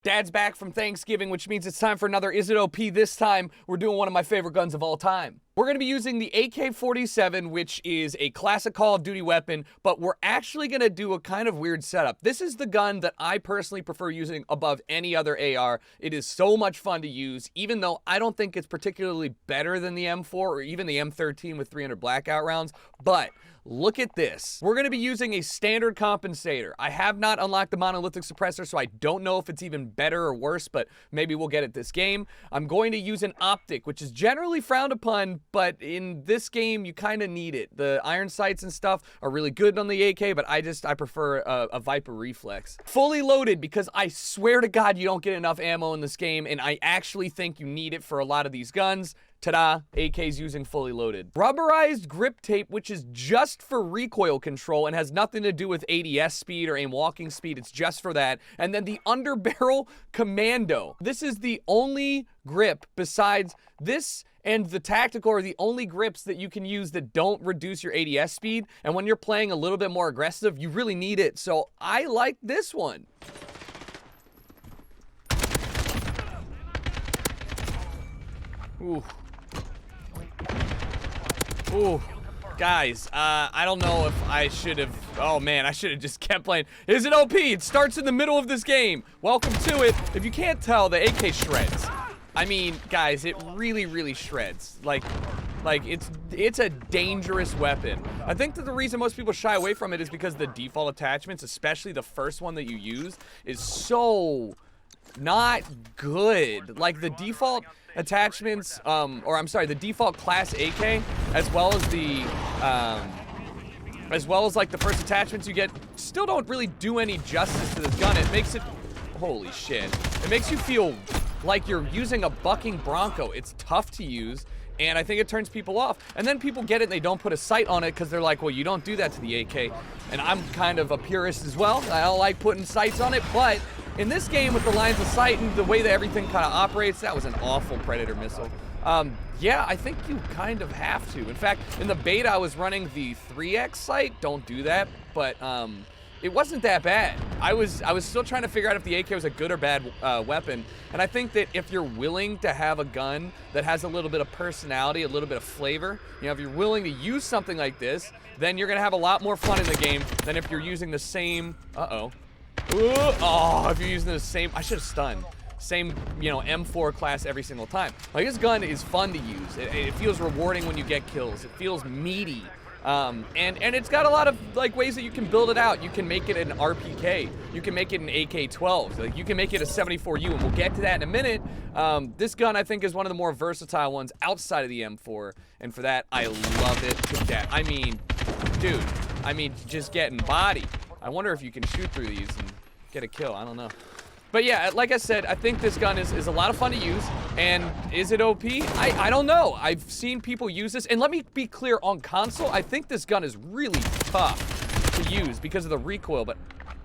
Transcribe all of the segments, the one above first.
Dad's back from Thanksgiving, which means it's time for another Is It OP? This time, we're doing one of my favorite guns of all time. We're going to be using the AK47, which is a classic Call of Duty weapon, but we're actually going to do a kind of weird setup. This is the gun that I personally prefer using above any other AR. It is so much fun to use, even though I don't think it's particularly better than the M4 or even the M13 with 300 blackout rounds, but look at this. We're going to be using a standard compensator. I have not unlocked the monolithic suppressor, so I don't know if it's even better or worse, but maybe we'll get it this game. I'm going to use an OPTIC, which is generally frowned upon, but in this game, you kind of need it. The iron sights and stuff are really good on the AK, but I prefer a Viper Reflex. Fully loaded, because I swear to God you don't get enough ammo in this game, and I actually think you need it for a lot of these guns. Ta-da, AK's using fully loaded. Rubberized grip tape, which is just for recoil control and has nothing to do with ADS speed or aim walking speed. It's just for that. And then the underbarrel commando. This is the only grip besides this and the tactical are the only grips that you can use that don't reduce your ADS speed. And when you're playing a little bit more aggressive, you really need it. So I like this one. Ooh. Ooh, guys, I don't know if I should have, oh man, I should have just kept playing. Is it OP? It starts in the middle of this game. Welcome to it. If you can't tell, the AK shreds. I mean, guys, it really, really shreds. Like it's a dangerous weapon. I think that the reason most people shy away from it is because the default attachments, especially the first one that you use, is so not good. Like the default attachments, the default class AK, as well as like the first attachments you get, still don't really do any justice to this gun. It makes it, holy shit, it makes you feel like you're using a bucking Bronco. It's tough to use, and I think it turns people off. And then people get it and they don't put a sight on it because they're like, well, you don't do that to the AK. And I'm kind of a purist as well. I don't like putting sights on it, but in this game with the lines of sight and the way that everything kind of operates, that was an awful Predator missile. Yeah, I think you kind of have to. In fact, in the beta, I was running the 3X sight. Don't do that, but it wasn't that bad. I was still trying to figure out if the AK was a good or bad weapon, and I think that if you're willing to have a gun that has a little bit of personality, a little bit of flavor, you know, if you're willing to use something like this, then you're gonna have a lot more fun in the game than if you're using the same, if you're using the same, I should have stunned. Same, you know, M4 class every single time. Like, this gun is fun to use. It feels rewarding when you get kills. It feels meaty. And it's got a lot of like ways that you can build it out. You can make it an RPK. You can make it an AK-12. Like, you can make it a 74u, and we'll get to that in a minute. This gun, I think, is one of the more versatile ones outside of the M4, and for that, I love it to death. I mean, dude, just getting body. I wonder if you can shoot through these and get a kill. I don't know. But yeah, like I said, I think this gun is a lot of fun to use. And is it OP? I don't know. I've seen people use this. And let me be clear, on console, I think this gun is really tough to use because of the recoil. But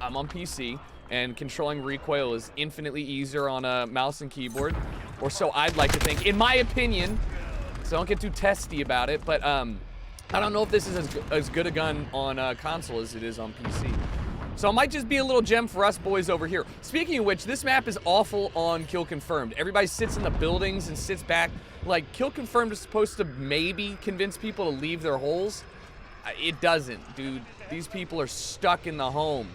I'm on PC, and controlling recoil is infinitely easier on a mouse and keyboard. Or so I'd like to think, in my opinion. So don't get too testy about it. But I don't know if this is as good a gun on console as it is on PC. So it might just be a little gem for us boys over here. Speaking of which, this map is awful on kill confirmed. Everybody sits in the buildings and sits back. Like, kill confirmed is supposed to maybe convince people to leave their holes. It doesn't, dude. These people are stuck in the home.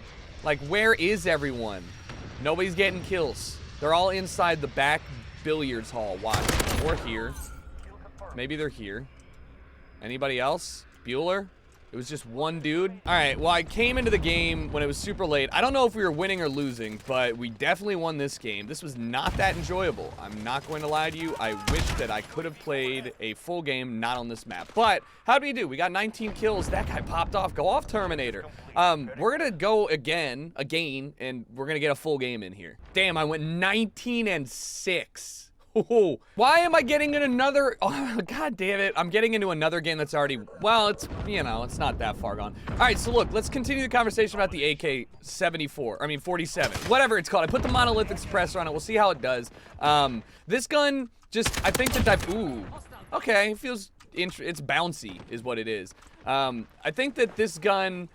Like, where is everyone? Nobody's getting kills. They're all inside the back billiards hall. Watch. Or here. Maybe they're here. Anybody else? Bueller? It was just one dude. All right, well, I came into the game when it was super late. I don't know if we were winning or losing, but we definitely won this game. This was not that enjoyable. I'm not going to lie to you. I wish that I could have played a full game not on this map. But how did we do? We got 19 kills. That guy popped off. Go off, Terminator. We're going to go again, and we're going to get a full game in here. Damn, I went 19-6. Oh, why am I getting in another, oh, god damn it, I'm getting into another game that's already, well, it's, you know, it's not that far gone. All right, so look, let's continue the conversation about the AK-47, whatever it's called. I put the monolithic suppressor on it, we'll see how it does. This gun, just, I think that, ooh, okay, it feels, it's bouncy, is what it is. I think that this gun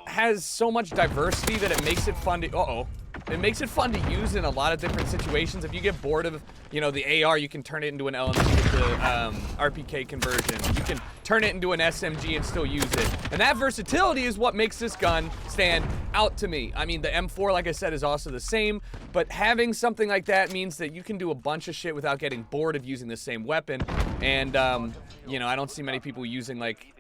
has so much diversity that it makes it fun to, It makes it fun to use in a lot of different situations. If you get bored of, you know, the AR, you can turn it into an LMG with the RPK conversion. You can turn it into an SMG and still use it. And that versatility is what makes this gun stand out to me. I mean, the M4, like I said, is also the same, but having something like that means that you can do a bunch of shit without getting bored of using the same weapon. And, you know, I don't see many people using, like,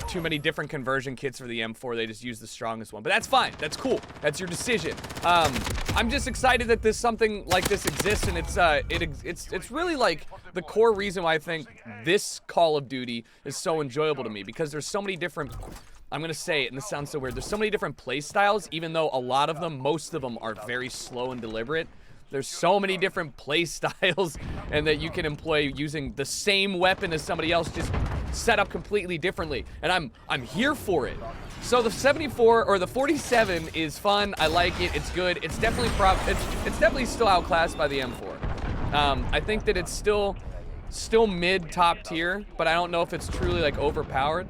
too many different conversion kits for the M4. They just use the strongest one, but that's fine. That's cool. That's your decision. I'm just excited that this something like this exists, and it's really like the core reason why I think this Call of Duty is so enjoyable to me, because there's so many different, I'm gonna say it and this sounds so weird, there's so many different play styles, even though a lot of them, most of them are very slow and deliberate. There's so many different play styles and that you can employ using the same weapon as somebody else, just set up completely differently, and I'm here for it. So the 74 or the 47 is fun. I like it. It's good. It's definitely it's definitely still outclassed by the M4. I think that it's still mid top tier, but I don't know if it's truly like overpowered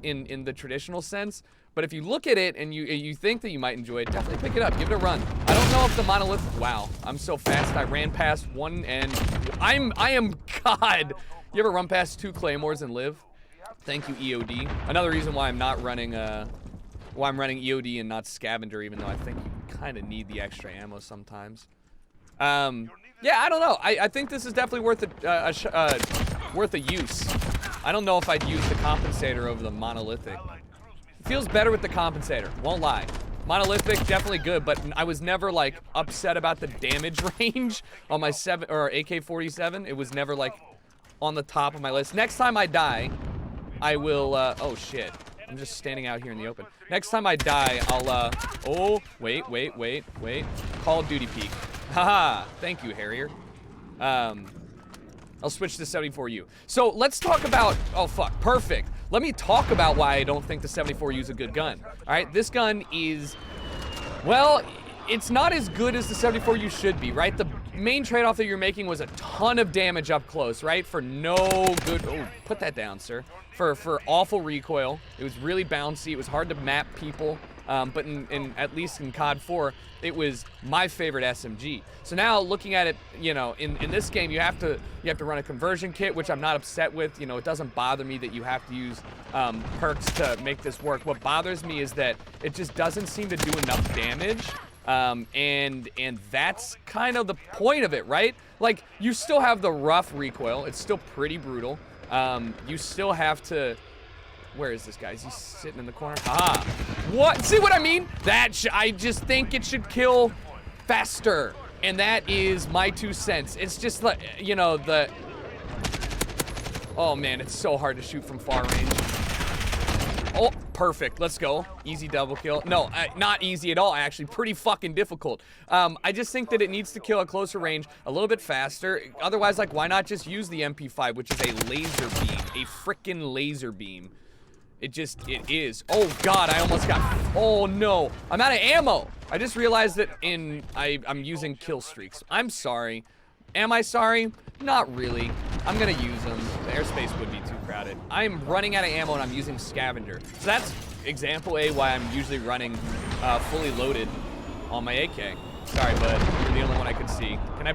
in the traditional sense. But if you look at it and you think that you might enjoy it, definitely pick it up. Give it a run. I don't know if the monolith. Wow, I'm so fast. I ran past one, and I am God. You ever run past 2 claymores and live? Thank you, EOD. Another reason why I'm not running, why I'm running EOD and not scavenger, even though I think you kind of need the extra ammo sometimes. Yeah, I don't know. I think this is definitely worth a use. I don't know if I'd use the compensator over the monolithic. It feels better with the compensator, won't lie. Monolithic, definitely good, but I was never like upset about the damage range on my AK47. It was never like on the top of my list. Next time I die, I will, oh shit. I'm just standing out here in the open. Next time I die, I'll, oh, wait. Call of Duty peek. Haha, thank you, Harrier. I'll switch to 74u. So let's talk about, oh fuck, perfect. Let me talk about why I don't think the 74u is a good gun. All right, this gun is, well, it's not as good as the 74u should be, right? The main trade-off that you're making was a ton of damage up close, right? For no good, oh, put that down, sir. For awful recoil. It was really bouncy. It was hard to map people. But at least in COD 4, it was my favorite SMG. So now looking at it, you know, in this game, you have to run a conversion kit, which I'm not upset with. You know, it doesn't bother me that you have to use perks to make this work. What bothers me is that it just doesn't seem to do enough damage. And that's kind of the point of it, right? Like, you still have the rough recoil. It's still pretty brutal. You still have to... Where is this guy? Is he sitting in the corner? Ah, what? See what I mean? I just think it should kill faster. And that is my 2 cents. It's just like, you know, oh man, it's so hard to shoot from far range. Oh, perfect. Let's go. Easy double kill. No, not easy at all. Actually, pretty fucking difficult. I just think that it needs to kill at closer range a little bit faster. Otherwise, like, why not just use the MP5, which is a laser beam, a frickin' laser beam. It is. Oh God, I almost got, oh no. I'm out of ammo. I just realized that I'm using kill streaks. I'm sorry. Am I sorry? Not really. I'm gonna use them. The airspace would be too crowded. I'm running out of ammo and I'm using scavenger. So that's example A why I'm usually running fully loaded on my AK. Sorry, bud. You're the only one I could see. Can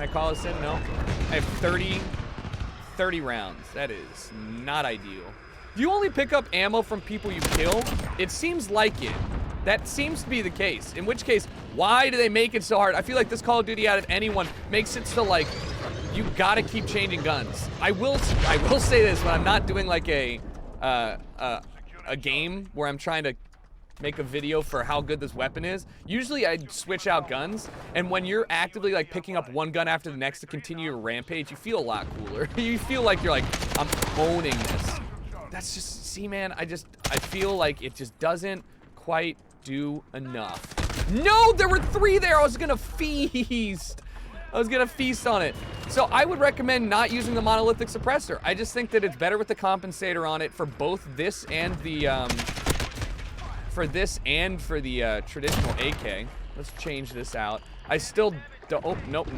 I call this in? No? I have 30 rounds. That is not ideal. Do you only pick up ammo from people you kill? It seems like it. That seems to be the case. In which case, why do they make it so hard? I feel like this Call of Duty out of anyone makes it so like you gotta keep changing guns. I will say this when I'm not doing like a game where I'm trying to make a video for how good this weapon is. Usually I switch out guns, and when you're actively like picking up one gun after the next to continue your rampage, you feel a lot cooler. You feel like you're like, I'm owning this. That's just, see man, I feel like it just doesn't quite do enough. No, there were 3 there. I was gonna feast. I was gonna feast on it. So I would recommend not using the monolithic suppressor. I just think that it's better with the compensator on it for both this and the for the traditional AK. Let's change this out. I still don't, oh, nope,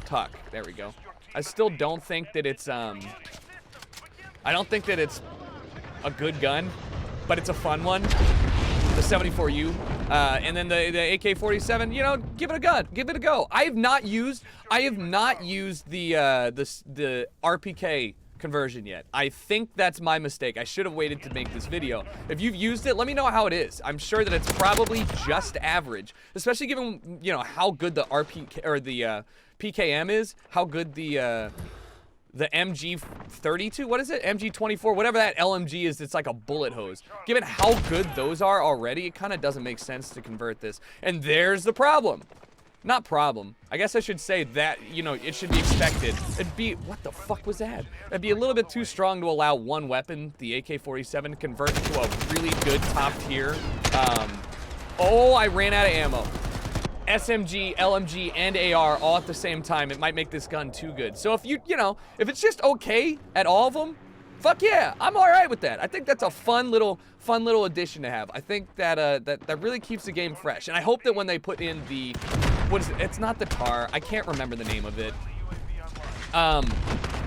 tuck. There we go. I still don't think that it's I don't think that it's a good gun, but it's a fun one. The the 74u, and then the AK47. You know, give it a gun, give it a go. I have not used the RPK conversion yet. I think that's my mistake. I should have waited to make this video. If you've used it, let me know how it is. I'm sure that it's probably just average, especially given, you know, how good the RPK or the PKM is, how good the MG32, what is it? MG24, whatever that LMG is, it's like a bullet hose. Given how good those are already, it kind of doesn't make sense to convert this. And there's the problem. Not problem. I guess I should say that, you know, it should be expected. It'd be, what the fuck was that? It'd be a little bit too strong to allow one weapon, the AK-47, to convert into a really good top tier. Oh, I ran out of ammo. SMG, LMG, and AR all at the same time. It might make this gun too good. So if you know, if it's just okay at all of them, fuck yeah, I'm all right with that. I think that's a fun little addition to have. I think that that really keeps the game fresh. And I hope that when they put in the, what is it? It's not the TAR. I can't remember the name of it.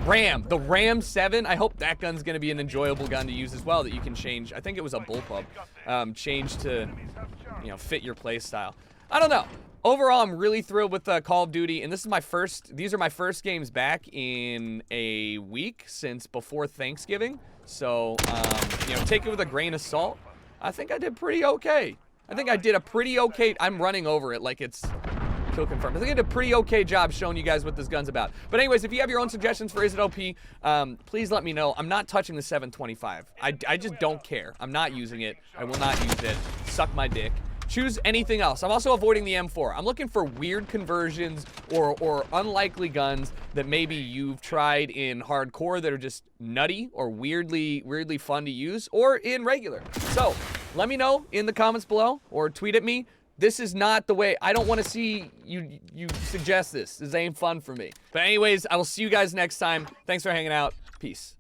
Ram, the Ram 7. I hope that gun's gonna be an enjoyable gun to use as well. That you can change. I think it was a bullpup. Change to, you know, fit your play style. I don't know. Overall, I'm really thrilled with Call of Duty, and these are my first games back in a week since before Thanksgiving. So, you know, take it with a grain of salt. I think I did pretty okay. I think I did a pretty okay, I'm running over it like it's kill confirmed. I think I did a pretty okay job showing you guys what this gun's about. But anyways, if you have your own suggestions for Is It OP, please let me know. I'm not touching the 725. I just don't care. I'm not using it. I will not use it. Suck my dick. Choose anything else. I'm also avoiding the M4. I'm looking for weird conversions or unlikely guns that maybe you've tried in hardcore that are just nutty or weirdly fun to use, or in regular. So let me know in the comments below or tweet at me. This is not the way. I don't want to see you suggest this. This ain't fun for me. But anyways, I will see you guys next time. Thanks for hanging out. Peace.